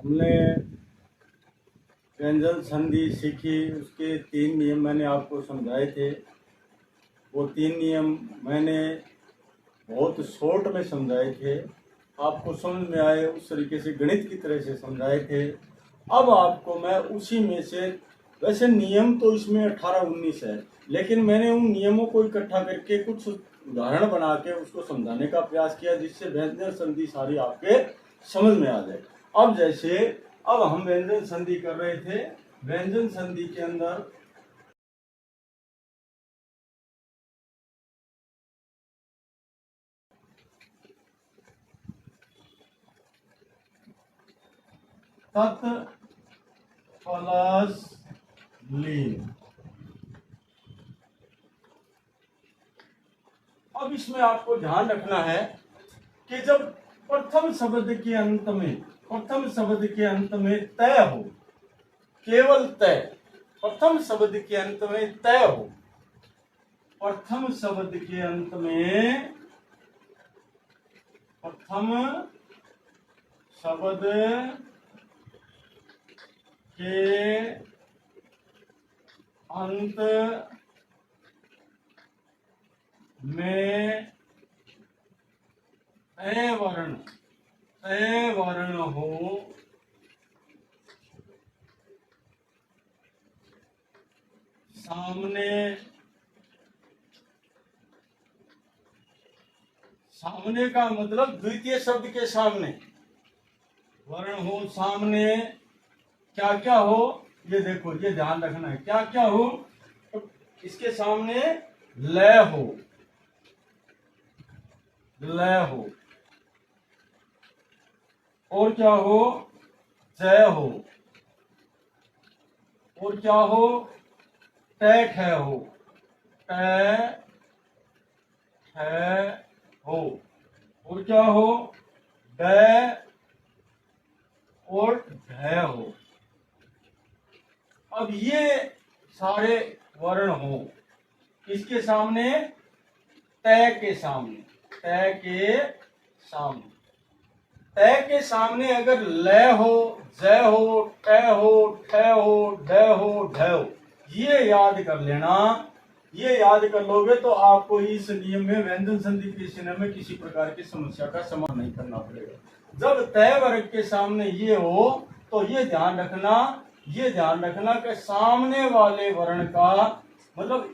हमने व्यंजन संधि सीखी, उसके 3 नियम मैंने आपको समझाए थे। वो 3 नियम मैंने बहुत शॉर्ट में समझाए थे, आपको समझ में आए उस तरीके से, गणित की तरह से समझाए थे। अब आपको मैं उसी में से, वैसे नियम तो इसमें 18-19 है, लेकिन मैंने उन नियमों को इकट्ठा करके कुछ उदाहरण बना के उसको समझाने का प्रयास किया, जिससे व्यंजन संधि सारी आपके समझ में आ जाए। अब जैसे अब हम व्यंजन संधि कर रहे थे, व्यंजन संधि के अंदर तत् प्लस लीन। अब इसमें आपको ध्यान रखना है कि जब प्रथम शब्द के अंत में तय हो, केवल तय, प्रथम शब्द के अंत में तय हो, प्रथम शब्द के अंत में, प्रथम शब्द के अंत में तय वर्ण हो, सामने का मतलब द्वितीय शब्द के सामने वर्ण हो, सामने क्या क्या हो, ये देखो, ये ध्यान रखना है, क्या क्या हो। तो इसके सामने लय हो, लय हो, और क्या हो, जय हो, और क्या हो, टै ठै हो, टै ठै हो, और क्या हो, डै और ढै हो। अब ये सारे वर्ण हो इसके सामने, तय के सामने, तय के सामने, तय के सामने अगर लय हो, जय हो, टय हो, ठै हो, डै हो, ढै हो, ये याद कर लेना। ये याद कर लोगे तो आपको इस नियम में, व्यंजन संधि के नियम में किसी प्रकार की समस्या का समाधान नहीं करना पड़ेगा। जब तय वर्ग के सामने ये हो तो ये ध्यान रखना कि सामने वाले वर्ण का मतलब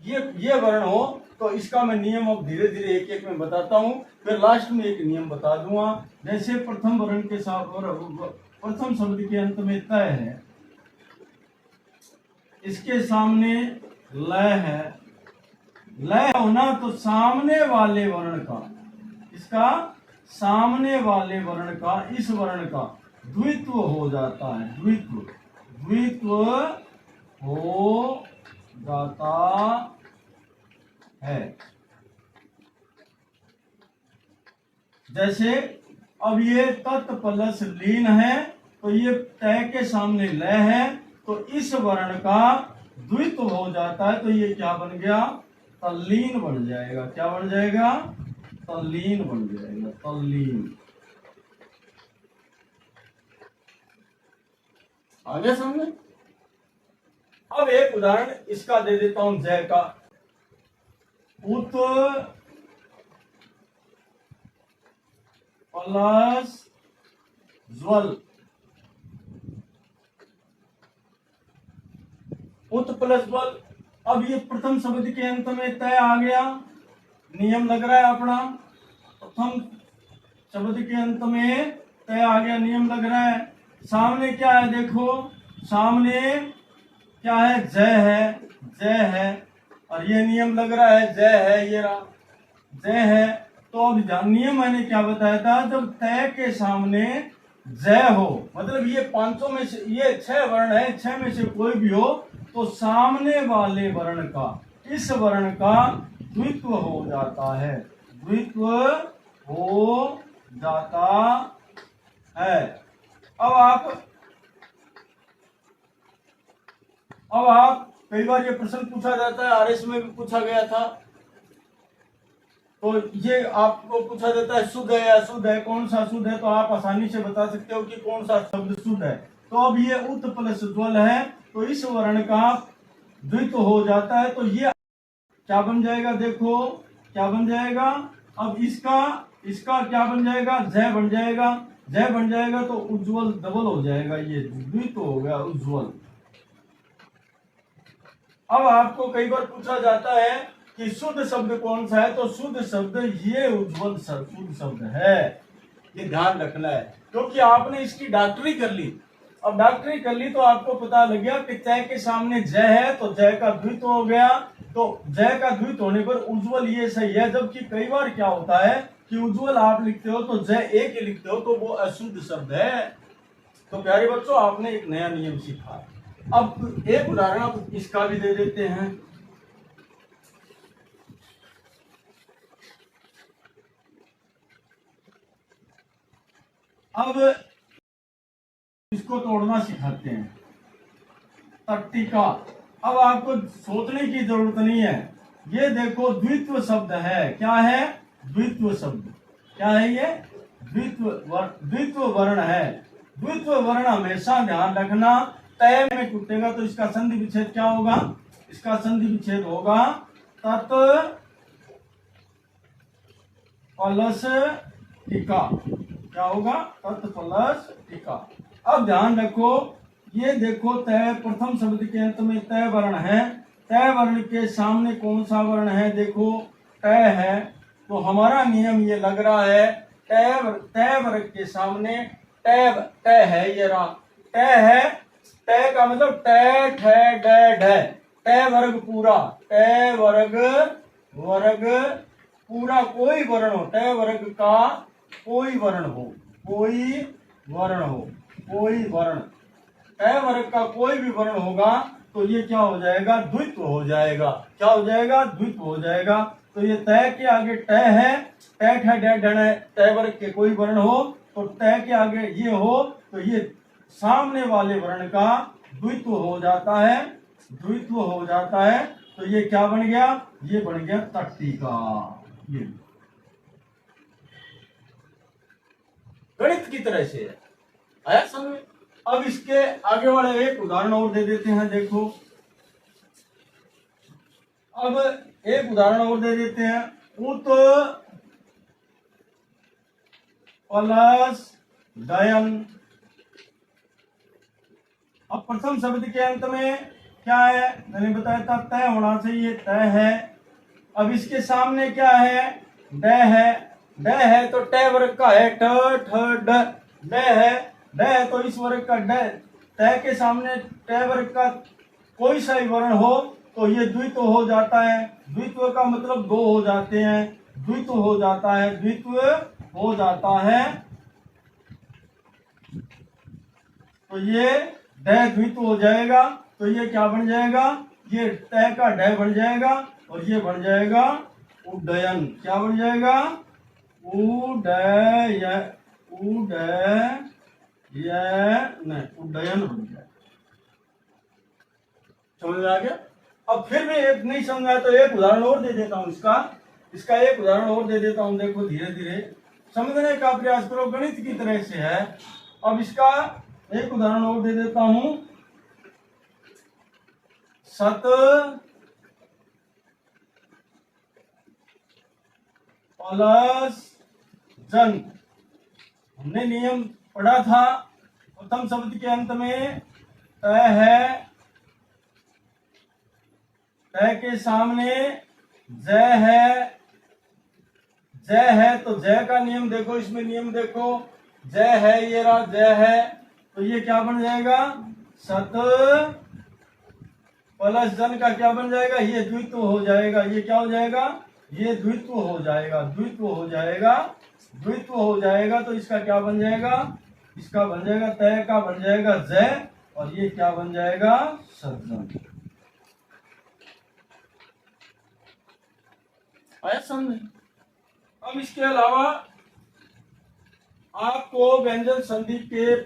ये वर्ण हो, तो इसका मैं नियम अब धीरे धीरे एक एक में बताता हूँ, फिर लास्ट में एक नियम बता दूंगा। जैसे प्रथम वर्ण के साथ प्रथम शब्द के अंत में तय है, इसके सामने लय है, लय होना तो सामने वाले वर्ण का, इसका सामने वाले वर्ण का, इस वर्ण का द्वित्व हो जाता है, द्वित्व हो जाता है। जैसे अब ये तत् प्लस लीन है, तो ये तय के सामने लय है, तो इस वर्ण का द्वित्व हो जाता है, तो ये क्या बन गया, तल्लीन बन जाएगा। क्या बन जाएगा, तल्लीन बन जाएगा, तल्लीन। आगे समझे। अब एक उदाहरण इसका दे देता हूं, जय का। उत प्लस ज्वल, उत प्लस ज्वल। अब ये प्रथम शब्द के अंत में तय आ गया, नियम लग रहा है अपना, प्रथम शब्द के अंत में तय आ गया, नियम लग रहा है। सामने क्या है, देखो सामने क्या है, जय है, और ये नियम लग रहा है, जय है, ये रहा जय है। तो अब नियम मैंने क्या बताया था, जब तय के सामने जय हो, मतलब ये 500 में से, ये 6 वर्ण है, 6 में से कोई भी हो, तो सामने वाले वर्ण का, इस वर्ण का द्वित्व हो जाता है, द्वित्व हो जाता है। अब आप कई बार ये प्रश्न पूछा जाता है, आरएस में भी पूछा गया था, तो ये आपको पूछा जाता है शुद्ध है या अशुद्ध है, कौन सा शुद्ध है, तो आप आसानी से बता सकते हो कि कौन सा शब्द शुद्ध है। तो अब ये उत प्लस ज्वल है, तो इस वर्ण का द्वित्व हो जाता है, तो ये क्या बन जाएगा, देखो क्या बन जाएगा। अब इसका इसका क्या बन जाएगा, जय बन जाएगा। जय बन जाएगा तो उज्ज्वल डबल हो जाएगा, ये द्वित्व हो गया उज्ज्वल। अब आपको कई बार पूछा जाता है कि शुद्ध शब्द कौन सा है, तो शुद्ध शब्द ये उज्ज्वल शुद्ध शब्द है, ये ध्यान रखना है, क्योंकि आपने इसकी डॉक्टरी कर ली। अब डॉक्टरी कर ली तो आपको पता लग गया कि तय के सामने जय है तो जय का द्वित्व हो गया, तो जय का द्वित्व होने पर उज्ज्वल ये सही है। जबकि कई बार क्या होता है कि उज्ज्वल आप लिखते हो तो जय एक ही लिखते हो, तो वो अशुद्ध शब्द है। तो प्यारे बच्चों, आपने एक नया नियम सीखा। अब एक उदाहरण इसका भी दे देते हैं। अब इसको तोड़ना सिखाते हैं, तट्टिका। अब आपको सोचने की जरूरत नहीं है, ये देखो द्वित्व शब्द है। क्या है, द्वित्व शब्द। क्या है ये, द्वित्व वर्ण है। द्वित्व वर्ण हमेशा ध्यान रखना, तय में टूटेगा तो इसका संधि विच्छेद क्या होगा, इसका संधि विच्छेद होगा तत् प्लस टीका। क्या होगा, तत् प्लस टीका। अब ध्यान रखो, ये देखो तय प्रथम शब्द के अंत में तय वर्ण है, तय वर्ण के सामने कौन सा वर्ण है, देखो तय है, तो हमारा नियम ये लग रहा है तय वर्ग के सामने तय है, ये रहा तय है। तय का मतलब तय ठय डय ढय, तय वर्ग पूरा, तय वर्ग पूरा कोई वर्ण हो, तय वर्ग का कोई वर्ण हो, कोई वर्ण, तय वर्ग का कोई भी वर्ण होगा तो ये क्या हो जाएगा, द्वित्व हो जाएगा। क्या हो जाएगा, द्वित्व हो जाएगा। तो ये तय के आगे तय है, तय ठय डय ढय, तय वर्ग के कोई वर्ण हो तो तय के आगे ये हो तो ये सामने वाले वर्ण का द्वित्व हो जाता है, द्वित्व हो जाता है। तो ये क्या बन गया, ये बन गया तट्टिका। ये गणित की तरह से है, आया समझ। अब इसके आगे वाले एक उदाहरण और दे देते हैं, देखो अब एक उदाहरण और दे देते हैं, उत प्लस डयन। अब प्रथम शब्द के अंत में क्या है, मैंने बताया था तय होना चाहिए, तय है। अब इसके सामने क्या है, डय है, डय है तो टय वर्ग का है, डय है तो इस वर्ग का डय, तय के सामने टय वर्ग का कोई सा ही वर्ण हो तो ये द्वित्व हो जाता है। द्वित्व का मतलब दो हो जाते हैं, द्वित्व हो जाता है, द्वित्व हो जाता है। तो ये डय द्वित्व हो जाएगा, तो ये क्या बन जाएगा, ये तय का डय बन जाएगा और ये बन जाएगा उड्डयन। क्या बन जाएगा, उड्डयन बन जाएगा। समझ में आ गया। अब फिर भी एक नहीं समझ आया तो एक उदाहरण और दे देता हूं, इसका एक उदाहरण और दे देता हूं। देखो धीरे धीरे समझने का प्रयास करो, गणित की तरह से है। अब इसका एक उदाहरण और दे देता हूं, सत प्लस जन। हमने नियम पढ़ा था, प्रथम शब्द के अंत में तय है, तय के सामने जय है तो जय का नियम देखो, इसमें नियम देखो, जय है, ये रहा जय है, तो ये क्या बन जाएगा, सत प्लस जन का क्या बन जाएगा, ये द्वित्व हो जाएगा। ये क्या हो जाएगा, ये द्वित्व हो जाएगा, द्वित्व हो जाएगा। तो इसका क्या बन जाएगा, इसका बन जाएगा तय का बन जाएगा जय और ये क्या बन जाएगा, सज्जन। आया समझ। अब इसके अलावा आपको व्यंजन संधि के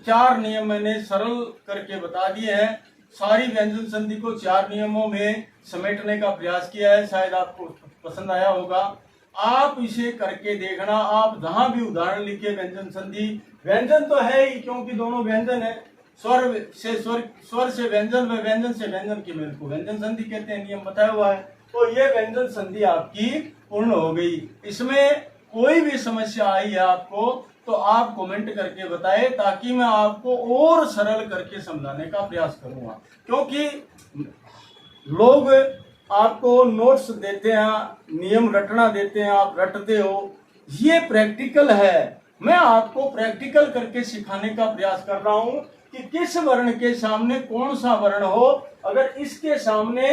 4 नियम मैंने सरल करके बता दिए हैं। सारी व्यंजन संधि को 4 नियमों में समेटने का प्रयास किया है, शायद आपको पसंद आया होगा। आप इसे करके देखना। आप जहां भी उदाहरण लिखे व्यंजन संधि, व्यंजन तो है ही क्योंकि दोनों व्यंजन है, स्वर से व्यंजन व व्यंजन से व्यंजन के मेल को व्यंजन संधि कहते हैं, नियम बताया हुआ है। तो ये व्यंजन संधि आपकी पूर्ण हो गई। इसमें कोई भी समस्या आई है आपको तो आप कमेंट करके बताएं, ताकि मैं आपको और सरल करके समझाने का प्रयास करूंगा। क्योंकि लोग आपको नोट्स देते हैं, नियम रटना देते हैं, आप रटते हो, ये प्रैक्टिकल है। मैं आपको प्रैक्टिकल करके सिखाने का प्रयास कर रहा हूं कि किस वर्ण के सामने कौन सा वर्ण हो। अगर इसके सामने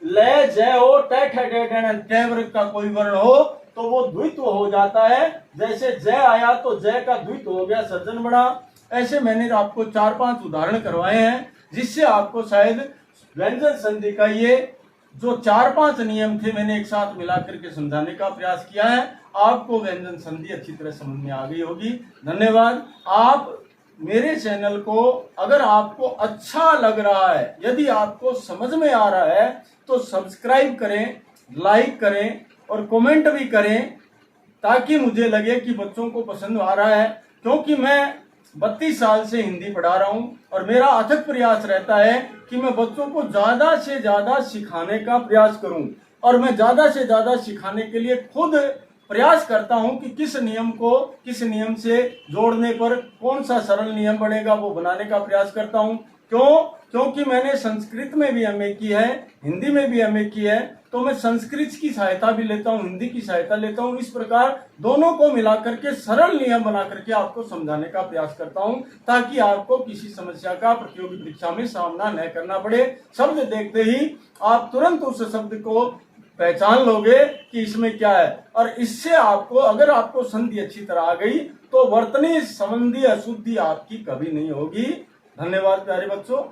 लय जय हो, टै वर्ग का कोई वर्ण हो तो वो द्वित्व हो जाता है। जैसे जय आया तो जय का द्वित्व हो गया, सर्जन बड़ा। ऐसे मैंने आपको 4-5 उदाहरण करवाए हैं, जिससे आपको शायद व्यंजन संधि का ये जो 4-5 नियम थे मैंने एक साथ मिलाकर के समझाने का प्रयास किया है। आपको व्यंजन संधि अच्छी तरह समझ में आ गई होगी। धन्यवाद। आप मेरे चैनल को अगर आपको अच्छा लग रहा है, यदि आपको समझ में आ रहा है तो सब्सक्राइब करें, लाइक करें और कमेंट भी करें, ताकि मुझे लगे कि बच्चों को पसंद आ रहा है। क्योंकि मैं 32 साल से हिंदी पढ़ा रहा हूं और मेरा अथक प्रयास रहता है कि मैं बच्चों को ज्यादा से ज्यादा सिखाने का प्रयास करूं। और मैं ज्यादा से ज्यादा सिखाने के लिए खुद प्रयास करता हूं कि किस नियम को किस नियम से जोड़ने पर कौन सा सरल नियम बनेगा, वो बनाने का प्रयास करता हूं। क्योंकि मैंने संस्कृत में भी एमए की है, हिंदी में भी एमए की है, तो मैं संस्कृत की सहायता भी लेता हूं, हिंदी की सहायता लेता हूं। इस प्रकार दोनों को मिलाकर के सरल नियम बना करके आपको समझाने का प्रयास करता हूं, ताकि आपको किसी समस्या का प्रतियोगी परीक्षा में सामना न करना पड़े। शब्द देखते ही आप तुरंत उस शब्द को पहचान लोगे कि इसमें क्या है। और इससे आपको, अगर आपको संधि अच्छी तरह आ गई तो वर्तनी संबंधी अशुद्धि आपकी कभी नहीं होगी। धन्यवाद प्यारे बच्चों।